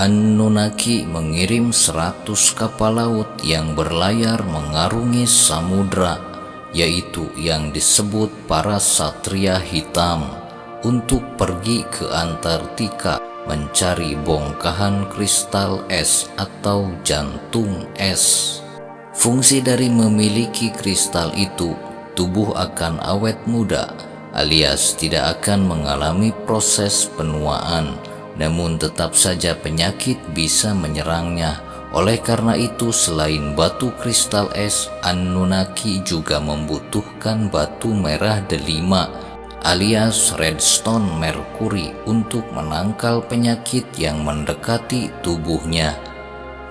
Anunnaki mengirim 100 kapal laut yang berlayar mengarungi samudra, yaitu yang disebut para satria hitam, untuk pergi ke Antartika mencari bongkahan kristal es atau jantung es. Fungsi dari memiliki kristal itu, tubuh akan awet muda, alias tidak akan mengalami proses penuaan. Namun tetap saja penyakit bisa menyerangnya. Oleh karena itu, selain batu kristal es, Anunnaki juga membutuhkan batu merah delima alias redstone merkuri untuk menangkal penyakit yang mendekati tubuhnya.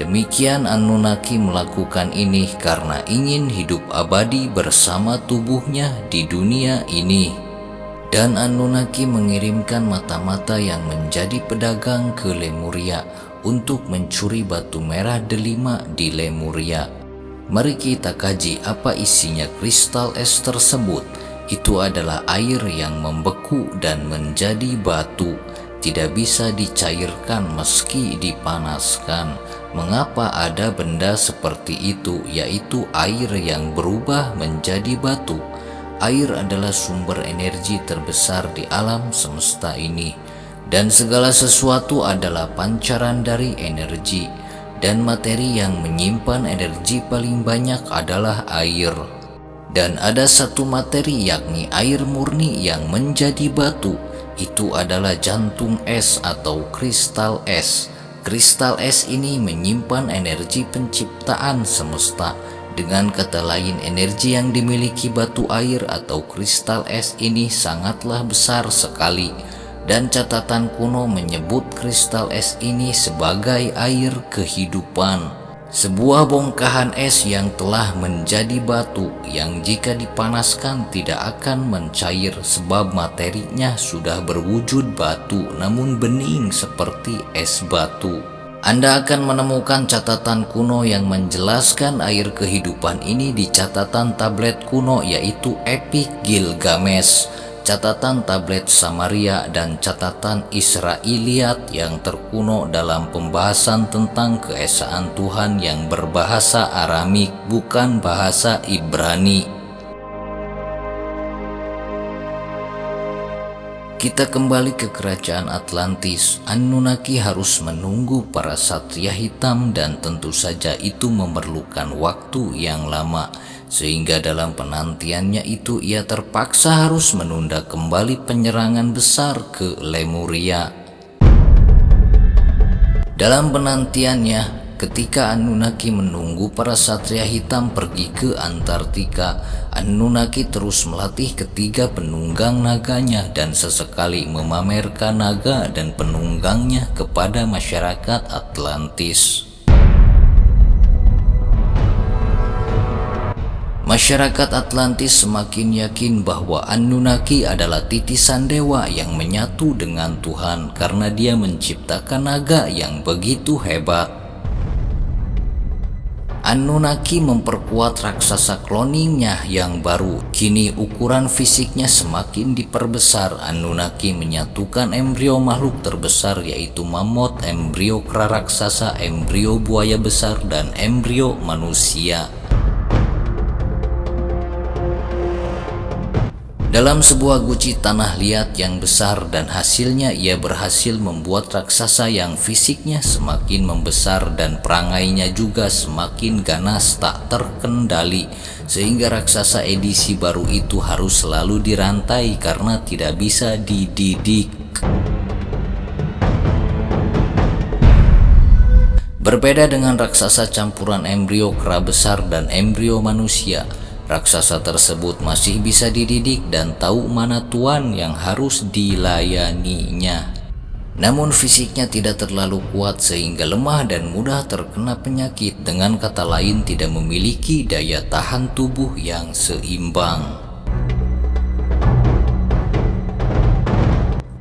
Demikian Anunnaki melakukan ini karena ingin hidup abadi bersama tubuhnya di dunia ini. Dan Anunnaki mengirimkan mata-mata yang menjadi pedagang ke Lemuria untuk mencuri batu merah delima di Lemuria. Mari kita kaji apa isinya kristal es tersebut. Itu adalah air yang membeku dan menjadi batu, tidak bisa dicairkan meski dipanaskan. Mengapa ada benda seperti itu, yaitu air yang berubah menjadi batu? Air adalah sumber energi terbesar di alam semesta ini, dan segala sesuatu adalah pancaran dari energi, dan materi yang menyimpan energi paling banyak adalah air. Dan ada satu materi, yakni air murni yang menjadi batu. Itu adalah jantung es atau kristal es. Kristal es ini menyimpan energi penciptaan semesta. Dengan kata lain, energi yang dimiliki batu air atau kristal es ini sangatlah besar sekali. Dan catatan kuno menyebut kristal es ini sebagai air kehidupan. Sebuah bongkahan es yang telah menjadi batu, yang jika dipanaskan tidak akan mencair sebab materinya sudah berwujud batu namun bening seperti es batu. Anda akan menemukan catatan kuno yang menjelaskan air kehidupan ini di catatan tablet kuno, yaitu Epic Gilgamesh, catatan tablet Samaria, dan catatan Israiliyat yang terkuno dalam pembahasan tentang keesaan Tuhan yang berbahasa Aramik, bukan bahasa Ibrani. Kita kembali ke kerajaan Atlantis. Anunnaki harus menunggu para satria hitam dan tentu saja itu memerlukan waktu yang lama, sehingga dalam penantiannya itu ia terpaksa harus menunda kembali penyerangan besar ke Lemuria. Dalam penantiannya, ketika Anunnaki menunggu para satria hitam pergi ke Antartika, Anunnaki terus melatih ketiga penunggang naganya dan sesekali memamerkan naga dan penunggangnya kepada masyarakat Atlantis. Masyarakat Atlantis semakin yakin bahwa Anunnaki adalah titisan dewa yang menyatu dengan Tuhan karena dia menciptakan naga yang begitu hebat. Anunnaki memperkuat raksasa kloningnya yang baru. Kini ukuran fisiknya semakin diperbesar. Anunnaki menyatukan embrio makhluk terbesar, yaitu mamut, embrio kera raksasa, embrio buaya besar, dan embrio manusia. Dalam sebuah guci tanah liat yang besar, dan hasilnya ia berhasil membuat raksasa yang fisiknya semakin membesar dan perangainya juga semakin ganas tak terkendali, sehingga raksasa edisi baru itu harus selalu dirantai karena tidak bisa dididik. Berbeda dengan raksasa campuran embrio kera besar dan embrio manusia, raksasa tersebut masih bisa dididik dan tahu mana tuan yang harus dilayaninya. Namun fisiknya tidak terlalu kuat sehingga lemah dan mudah terkena penyakit. Dengan kata lain, tidak memiliki daya tahan tubuh yang seimbang.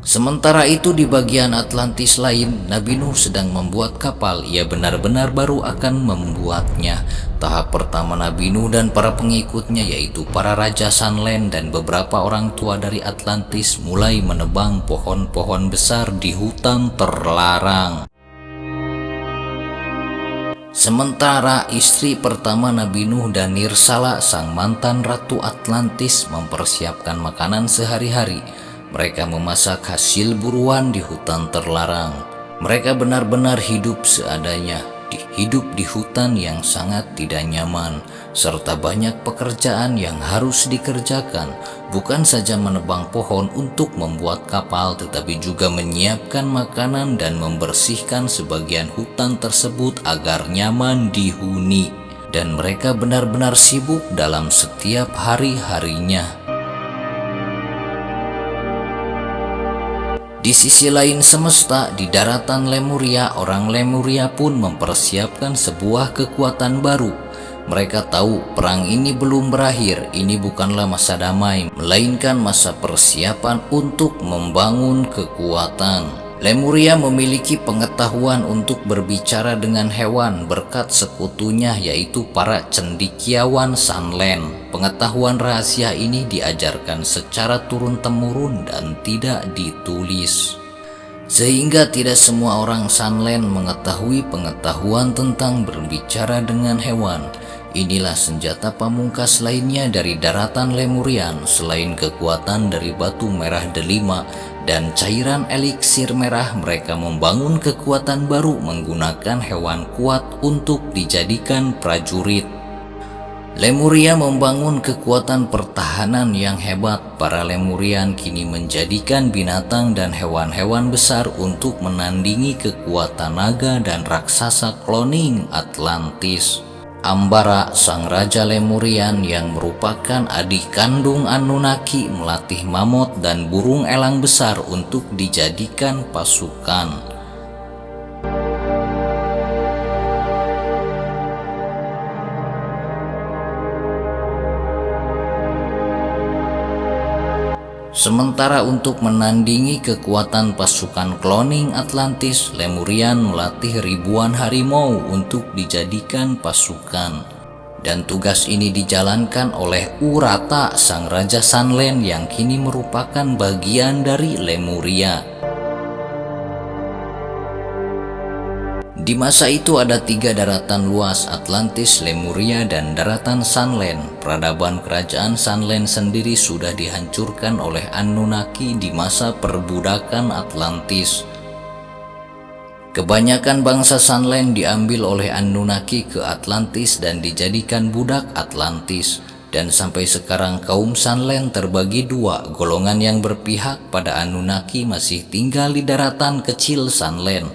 Sementara itu di bagian Atlantis lain, Nabi Nuh sedang membuat kapal. Ia benar-benar baru akan membuatnya. Tahap pertama Nabi Nuh dan para pengikutnya, yaitu para raja Sunland dan beberapa orang tua dari Atlantis, mulai menebang pohon-pohon besar di hutan terlarang. Sementara istri pertama Nabi Nuh dan Nirsala, sang mantan Ratu Atlantis, mempersiapkan makanan sehari-hari. Mereka memasak hasil buruan di hutan terlarang. Mereka benar-benar hidup seadanya, hidup di hutan yang sangat tidak nyaman, serta banyak pekerjaan yang harus dikerjakan, bukan saja menebang pohon untuk membuat kapal, tetapi juga menyiapkan makanan dan membersihkan sebagian hutan tersebut agar nyaman dihuni. Dan mereka benar-benar sibuk dalam setiap hari-harinya. Di sisi lain semesta, di daratan Lemuria, orang Lemuria pun mempersiapkan sebuah kekuatan baru. Mereka tahu perang ini belum berakhir, ini bukanlah masa damai, melainkan masa persiapan untuk membangun kekuatan. Lemuria memiliki pengetahuan untuk berbicara dengan hewan berkat sekutunya, yaitu para cendekiawan Sunland. Pengetahuan rahasia ini diajarkan secara turun-temurun dan tidak ditulis, sehingga tidak semua orang Sunland mengetahui pengetahuan tentang berbicara dengan hewan. Inilah senjata pamungkas lainnya dari daratan Lemurian selain kekuatan dari batu merah delima dan cairan eliksir merah. Mereka membangun kekuatan baru menggunakan hewan kuat untuk dijadikan prajurit. Lemuria membangun kekuatan pertahanan yang hebat. Para Lemurian kini menjadikan binatang dan hewan-hewan besar untuk menandingi kekuatan naga dan raksasa cloning Atlantis. Ambara, sang raja Lemurian yang merupakan adik kandung Anunnaki, melatih mamut dan burung elang besar untuk dijadikan pasukan. Sementara untuk menandingi kekuatan pasukan cloning Atlantis, Lemurian melatih ribuan harimau untuk dijadikan pasukan. Dan tugas ini dijalankan oleh Urata, sang raja Sunland yang kini merupakan bagian dari Lemuria. Di masa itu ada 3 daratan luas, Atlantis, Lemuria, dan daratan Sunland. Peradaban kerajaan Sunland sendiri sudah dihancurkan oleh Anunnaki di masa perbudakan Atlantis. Kebanyakan bangsa Sunland diambil oleh Anunnaki ke Atlantis dan dijadikan budak Atlantis. Dan sampai sekarang kaum Sunland terbagi 2, golongan yang berpihak pada Anunnaki masih tinggal di daratan kecil Sunland.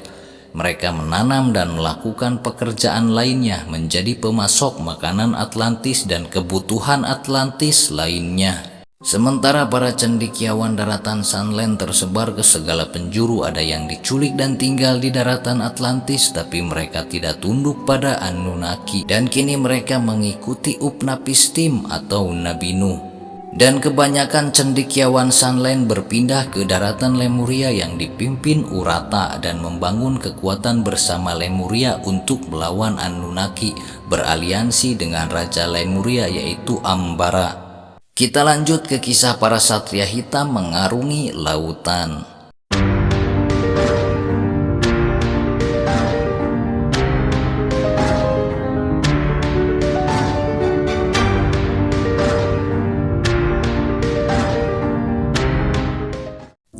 Mereka menanam dan melakukan pekerjaan lainnya, menjadi pemasok makanan Atlantis dan kebutuhan Atlantis lainnya. Sementara para cendekiawan daratan Sunland tersebar ke segala penjuru, ada yang diculik dan tinggal di daratan Atlantis, tapi mereka tidak tunduk pada Anunnaki. Dan kini mereka mengikuti Upnapistim atau Nabi Nuh. Dan kebanyakan cendekiawan Sunland berpindah ke daratan Lemuria yang dipimpin Urata dan membangun kekuatan bersama Lemuria untuk melawan Anunnaki, beraliansi dengan Raja Lemuria yaitu Ambara. Kita lanjut ke kisah para satria hitam mengarungi lautan.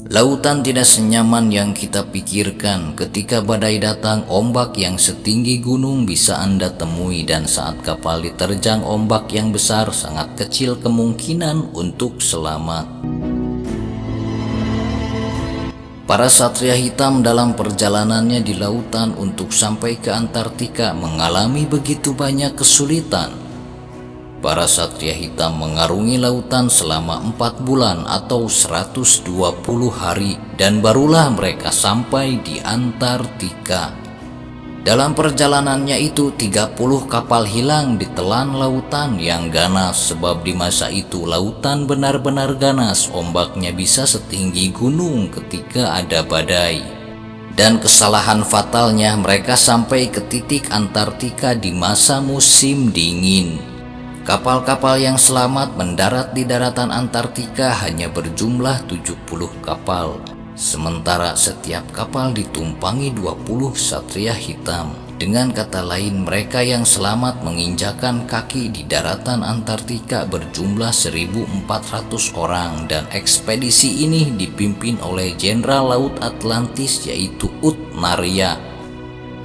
Lautan tidak senyaman yang kita pikirkan. Ketika badai datang, ombak yang setinggi gunung bisa Anda temui, dan saat kapal diterjang ombak yang besar, sangat kecil kemungkinan untuk selamat. Para satria hitam dalam perjalanannya di lautan untuk sampai ke Antartika mengalami begitu banyak kesulitan. Para satria hitam mengarungi lautan selama 4 bulan atau 120 hari dan barulah mereka sampai di Antartika. Dalam perjalanannya itu 30 kapal hilang di telan lautan yang ganas, sebab di masa itu lautan benar-benar ganas, ombaknya bisa setinggi gunung ketika ada badai. Dan kesalahan fatalnya, mereka sampai ke titik Antartika di masa musim dingin. Kapal-kapal yang selamat mendarat di daratan Antartika hanya berjumlah 70 kapal, sementara setiap kapal ditumpangi 20 satria hitam. Dengan kata lain, mereka yang selamat menginjakan kaki di daratan Antartika berjumlah 1.400 orang, dan ekspedisi ini dipimpin oleh Jenderal Laut Atlantis yaitu Utnaria.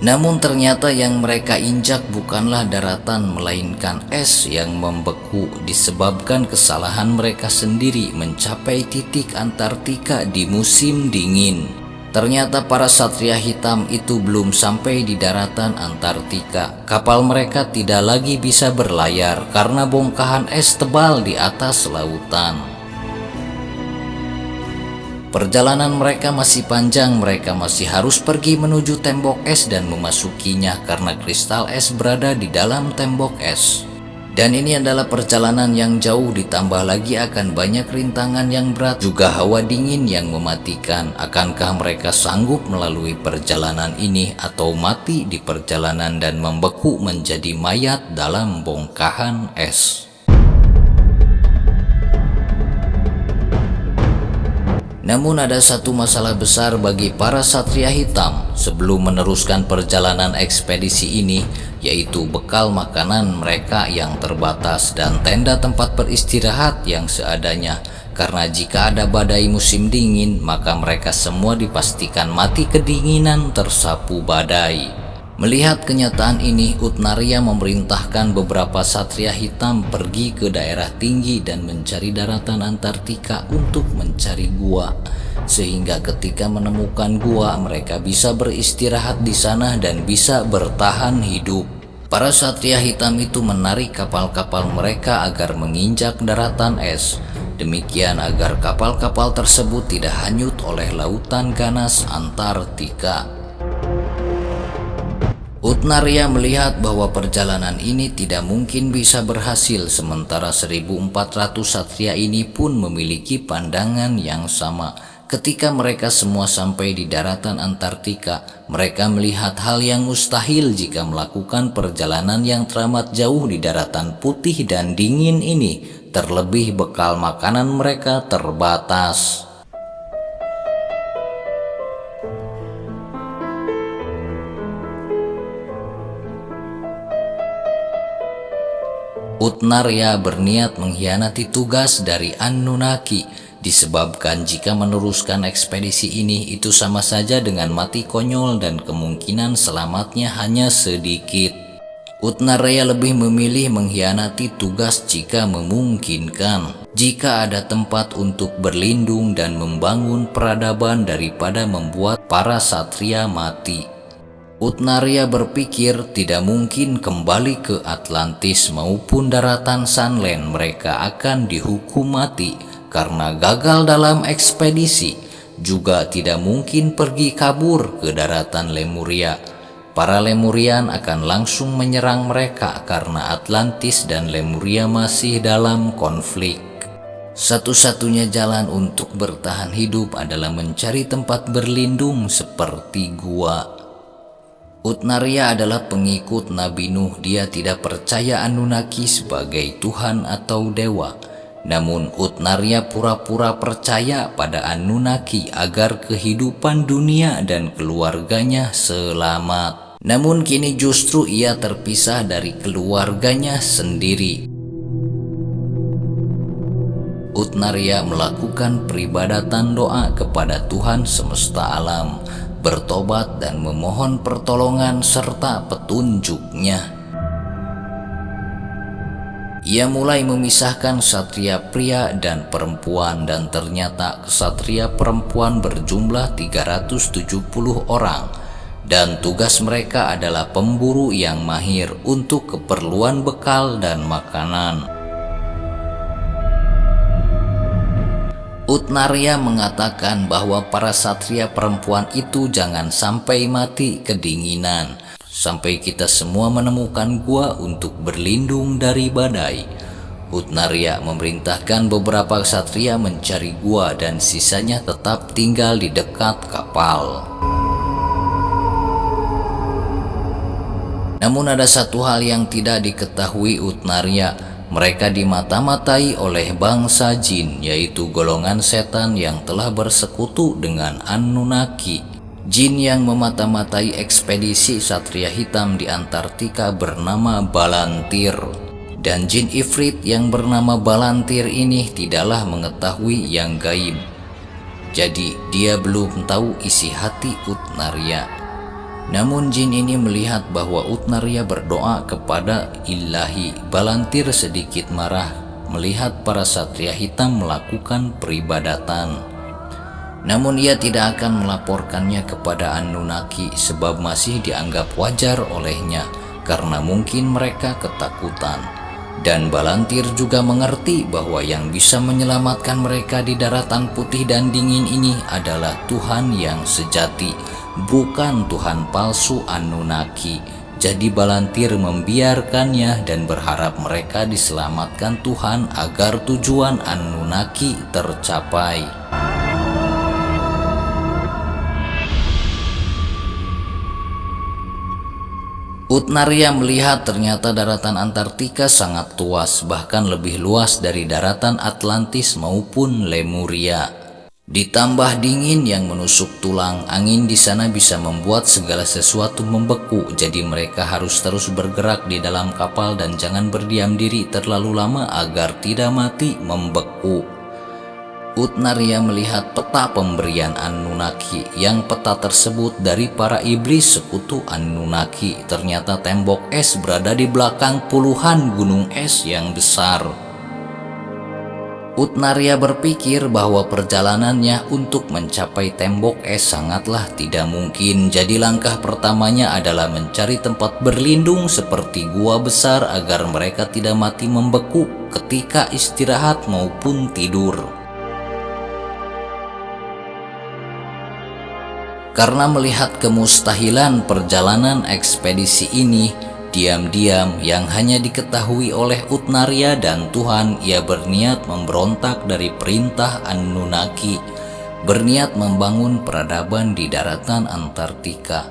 Namun ternyata yang mereka injak bukanlah daratan melainkan es yang membeku disebabkan kesalahan mereka sendiri mencapai titik Antartika di musim dingin. Ternyata para Satria Hitam itu belum sampai di daratan Antartika. Kapal mereka tidak lagi bisa berlayar karena bongkahan es tebal di atas lautan. Perjalanan mereka masih panjang, mereka masih harus pergi menuju tembok es dan memasukinya karena kristal es berada di dalam tembok es. Dan ini adalah perjalanan yang jauh, ditambah lagi akan banyak rintangan yang berat, juga hawa dingin yang mematikan. Akankah mereka sanggup melalui perjalanan ini atau mati di perjalanan dan membeku menjadi mayat dalam bongkahan es? Namun ada satu masalah besar bagi para Satria Hitam sebelum meneruskan perjalanan ekspedisi ini, yaitu bekal makanan mereka yang terbatas dan tenda tempat beristirahat yang seadanya. Karena jika ada badai musim dingin, maka mereka semua dipastikan mati kedinginan tersapu badai. Melihat kenyataan ini, Utnaria memerintahkan beberapa Satria Hitam pergi ke daerah tinggi dan mencari daratan Antartika untuk mencari gua, sehingga ketika menemukan gua mereka bisa beristirahat di sana dan bisa bertahan hidup. Para Satria Hitam itu menarik kapal-kapal mereka agar menginjak daratan es, demikian agar kapal-kapal tersebut tidak hanyut oleh lautan ganas Antartika. Utnaria melihat bahwa perjalanan ini tidak mungkin bisa berhasil, sementara 1.400 Satria ini pun memiliki pandangan yang sama. Ketika mereka semua sampai di daratan Antartika, mereka melihat hal yang mustahil jika melakukan perjalanan yang teramat jauh di daratan putih dan dingin ini. Terlebih bekal makanan mereka terbatas. Utnaria berniat mengkhianati tugas dari Anunnaki, disebabkan jika meneruskan ekspedisi ini itu sama saja dengan mati konyol dan kemungkinan selamatnya hanya sedikit. Utnaria lebih memilih mengkhianati tugas jika memungkinkan, jika ada tempat untuk berlindung dan membangun peradaban daripada membuat para satria mati. Utnaria berpikir tidak mungkin kembali ke Atlantis maupun daratan Sunland, mereka akan dihukum mati karena gagal dalam ekspedisi. Juga tidak mungkin pergi kabur ke daratan Lemuria. Para Lemurian akan langsung menyerang mereka karena Atlantis dan Lemuria masih dalam konflik. Satu-satunya jalan untuk bertahan hidup adalah mencari tempat berlindung seperti gua. Utnaria adalah pengikut Nabi Nuh. Dia tidak percaya Anunnaki sebagai Tuhan atau dewa. Namun Utnaria pura-pura percaya pada Anunnaki agar kehidupan dunia dan keluarganya selamat. Namun kini justru ia terpisah dari keluarganya sendiri. Utnaria melakukan peribadatan doa kepada Tuhan semesta alam, bertobat dan memohon pertolongan serta petunjuknya. Ia mulai memisahkan satria pria dan perempuan, dan ternyata kesatria perempuan berjumlah 370 orang, dan tugas mereka adalah pemburu yang mahir untuk keperluan bekal dan makanan. Utnaria mengatakan bahwa para satria perempuan itu jangan sampai mati kedinginan, sampai kita semua menemukan gua untuk berlindung dari badai. Utnaria memerintahkan beberapa satria mencari gua dan sisanya tetap tinggal di dekat kapal. Namun ada satu hal yang tidak diketahui Utnaria. Mereka dimata-matai oleh bangsa jin, yaitu golongan setan yang telah bersekutu dengan Anunnaki. Jin yang memata-matai ekspedisi Satria Hitam di Antartika bernama Balantir. Dan jin Ifrit yang bernama Balantir ini tidaklah mengetahui yang gaib. Jadi dia belum tahu isi hati Utnarya. Namun jin ini melihat bahwa Utnarya berdoa kepada Ilahi. Balantir sedikit marah melihat para Satria Hitam melakukan peribadatan. Namun ia tidak akan melaporkannya kepada Anunnaki sebab masih dianggap wajar olehnya karena mungkin mereka ketakutan. Dan Balantir juga mengerti bahwa yang bisa menyelamatkan mereka di daratan putih dan dingin ini adalah Tuhan yang sejati, bukan Tuhan palsu Anunnaki. Jadi Balantir membiarkannya dan berharap mereka diselamatkan Tuhan agar tujuan Anunnaki tercapai. Utnarya melihat ternyata daratan Antartika sangat luas, bahkan lebih luas dari daratan Atlantis maupun Lemuria. Ditambah dingin yang menusuk tulang, angin di sana bisa membuat segala sesuatu membeku. Jadi mereka harus terus bergerak di dalam kapal dan jangan berdiam diri terlalu lama agar tidak mati membeku. Utnarya melihat peta pemberian Anunnaki, yang peta tersebut dari para iblis sekutu Anunnaki. Ternyata tembok es berada di belakang puluhan gunung es yang besar. Utnarya berpikir bahwa perjalanannya untuk mencapai tembok es sangatlah tidak mungkin. Jadi langkah pertamanya adalah mencari tempat berlindung seperti gua besar agar mereka tidak mati membeku ketika istirahat maupun tidur. Karena melihat kemustahilan perjalanan ekspedisi ini, diam-diam yang hanya diketahui oleh Utnarya dan Tuhan, ia berniat memberontak dari perintah Anunnaki, berniat membangun peradaban di daratan Antartika.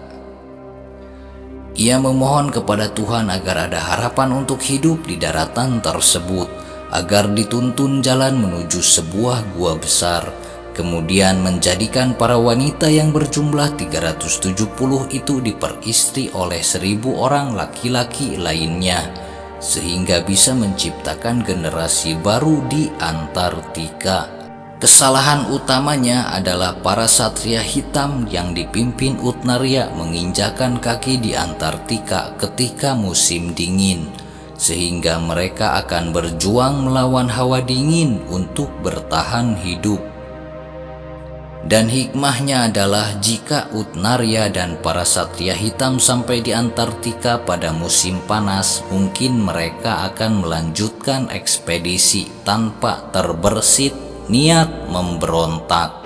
Ia memohon kepada Tuhan agar ada harapan untuk hidup di daratan tersebut, agar dituntun jalan menuju sebuah gua besar. Kemudian menjadikan para wanita yang berjumlah 370 itu diperistri oleh 1000 orang laki-laki lainnya, sehingga bisa menciptakan generasi baru di Antartika. Kesalahan utamanya adalah para Satria Hitam yang dipimpin Utnarya menginjakan kaki di Antartika ketika musim dingin, sehingga mereka akan berjuang melawan hawa dingin untuk bertahan hidup. Dan hikmahnya adalah jika Utnarya dan para Satria Hitam sampai di Antartika pada musim panas, mungkin mereka akan melanjutkan ekspedisi tanpa terbersit niat memberontak.